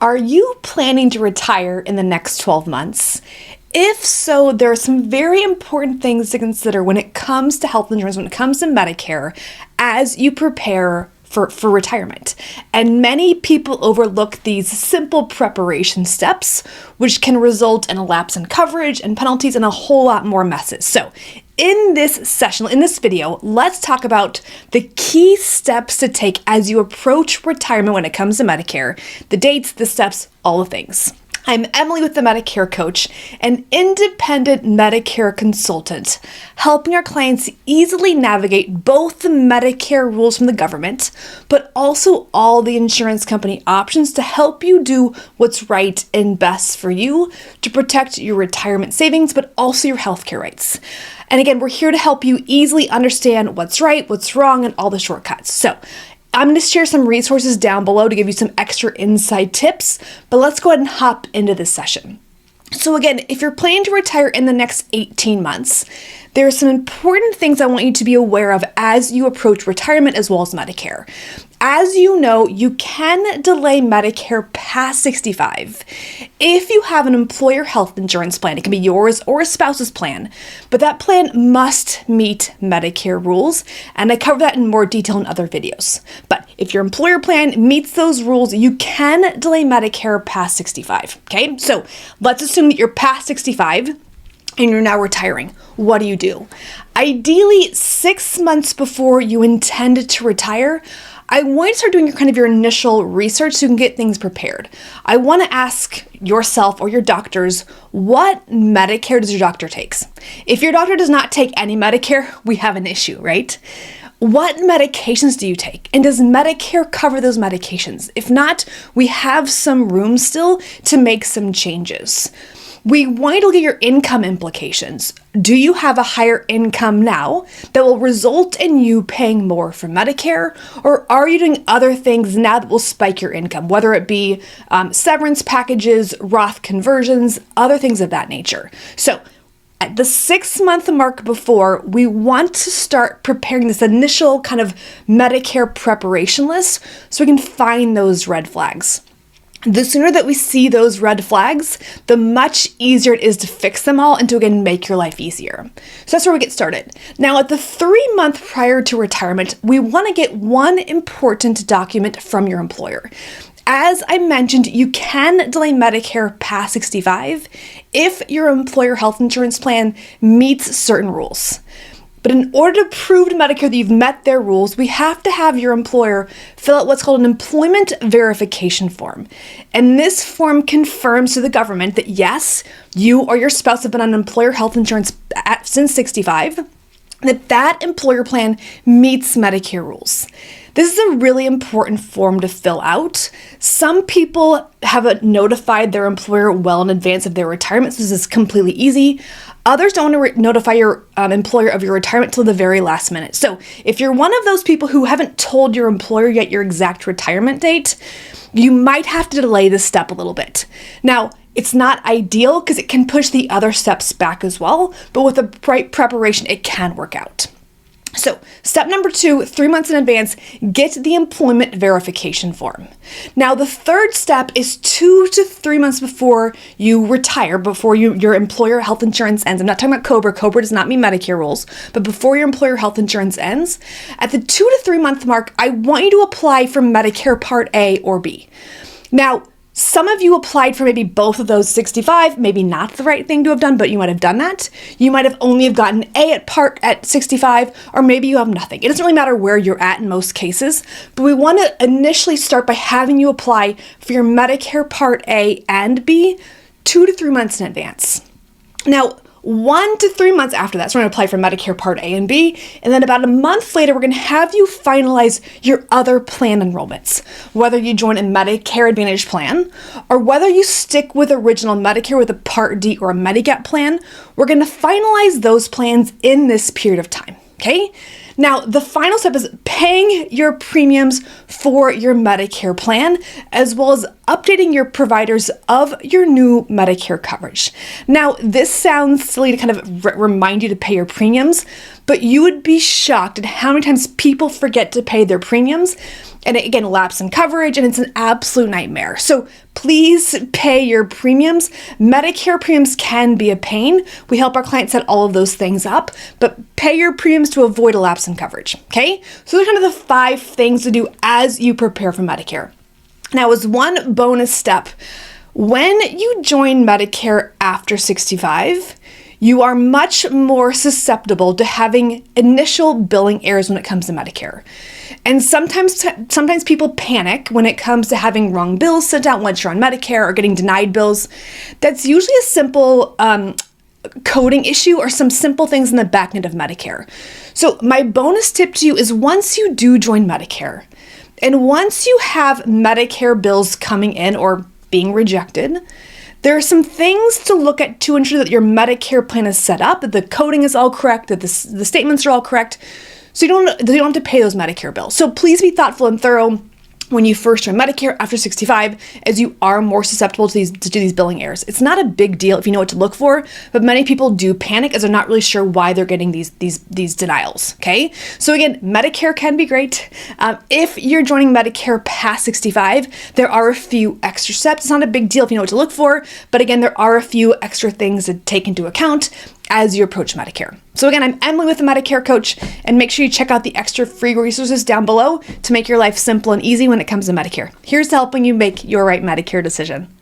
Are you planning to retire in the next 12 months? If so, there are some very important things to consider when it comes to health insurance, when it comes to Medicare, as you prepare for retirement. And many people overlook these simple preparation steps, which can result in a lapse in coverage and penalties and a whole lot more messes. So in this session, in this video, let's talk about the key steps to take as you approach retirement when it comes to Medicare, the dates, the steps, all the things. I'm Emily with the Medicare Coach, an independent Medicare consultant, helping our clients easily navigate both the Medicare rules from the government, but also all the insurance company options to help you do what's right and best for you to protect your retirement savings, but also your healthcare rights. And again, we're here to help you easily understand what's right, what's wrong, and all the shortcuts. So I'm going to share some resources down below to give you some extra inside tips, but let's go ahead and hop into this session. So again, if you're planning to retire in the next 18 months, there are some important things I want you to be aware of as you approach retirement as well as Medicare. As you know, you can delay Medicare past 65 if you have an employer health insurance plan. It can be yours or a spouse's plan, but that plan must meet Medicare rules, and I cover that in more detail in other videos. But if your employer plan meets those rules, you can delay Medicare past 65, okay? So let's assume that you're past 65 and you're now retiring. What do you do? Ideally, 6 months before you intend to retire, I want you to start doing your initial research so you can get things prepared. I want to ask yourself or your doctors, what Medicare does your doctor take? If your doctor does not take any Medicare, we have an issue, right? What medications do you take? And does Medicare cover those medications? If not, we have some room still to make some changes. We want you to look at your income implications. Do you have a higher income now that will result in you paying more for Medicare? Or are you doing other things now that will spike your income, whether it be severance packages, Roth conversions, other things of that nature? So at the 6-month mark before, we want to start preparing this initial Medicare preparation list so we can find those red flags. The sooner that we see those red flags, the much easier it is to fix them all and to, again, make your life easier. So that's where we get started. Now, at the 3-month prior to retirement, we want to get one important document from your employer. As I mentioned, you can delay Medicare past 65 if your employer health insurance plan meets certain rules. But in order to prove to Medicare that you've met their rules, we have to have your employer fill out what's called an employment verification form. And this form confirms to the government that yes, you or your spouse have been on employer health insurance since 65, that employer plan meets Medicare rules. This is a really important form to fill out. Some people have notified their employer well in advance of their retirement, so this is completely easy. Others don't want to notify your employer of your retirement till the very last minute. So if you're one of those people who haven't told your employer yet your exact retirement date, you might have to delay this step a little bit. Now, it's not ideal because it can push the other steps back as well, but with the right preparation, it can work out. So step number 2, 3 months in advance, get the employment verification form. Now, the third step is 2 to 3 months before you retire, before your employer health insurance ends. I'm not talking about COBRA. COBRA does not mean Medicare rules, but before your employer health insurance ends, at the 2 to 3 month mark, I want you to apply for Medicare Part A or B. Now, some of you applied for maybe both of those 65, maybe not the right thing to have done, but you might have done that. You might have only have gotten A at 65, or maybe you have nothing. It doesn't really matter where you're at in most cases, but we want to initially start by having you apply for your Medicare Part A and B 2 to 3 months in advance. Now, 1 to 3 months after that, so we're going to apply for Medicare Part A and B, and then about a month later, we're going to have you finalize your other plan enrollments. Whether you join a Medicare Advantage plan, or whether you stick with original Medicare with a Part D or a Medigap plan, we're going to finalize those plans in this period of time, okay? Now, the final step is paying your premiums for your Medicare plan, as well as updating your providers of your new Medicare coverage. Now, this sounds silly to remind you to pay your premiums, but you would be shocked at how many times people forget to pay their premiums, and it, again, lapse in coverage, and it's an absolute nightmare. So please pay your premiums. Medicare premiums can be a pain. We help our clients set all of those things up, but pay your premiums to avoid a lapse in coverage, okay? So those are kind of the 5 things to do as you prepare for Medicare. Now, as one bonus step, when you join Medicare after 65, you are much more susceptible to having initial billing errors when it comes to Medicare. And sometimes people panic when it comes to having wrong bills sent out once you're on Medicare or getting denied bills. That's usually a simple coding issue or some simple things in the back end of Medicare. So my bonus tip to you is, once you do join Medicare, and once you have Medicare bills coming in or being rejected, there are some things to look at to ensure that your Medicare plan is set up, that the coding is all correct, that the statements are all correct, so you don't have to pay those Medicare bills. So please be thoughtful and thorough when you first join Medicare after 65, as you are more susceptible to these billing errors. It's not a big deal if you know what to look for, but many people do panic as they're not really sure why they're getting these denials, okay? So again, Medicare can be great. If you're joining Medicare past 65, there are a few extra steps. It's not a big deal if you know what to look for, but again, there are a few extra things to take into account as you approach Medicare. So again, I'm Emily with the Medicare Coach, and make sure you check out the extra free resources down below to make your life simple and easy when it comes to Medicare. Here's to helping you make your right Medicare decision.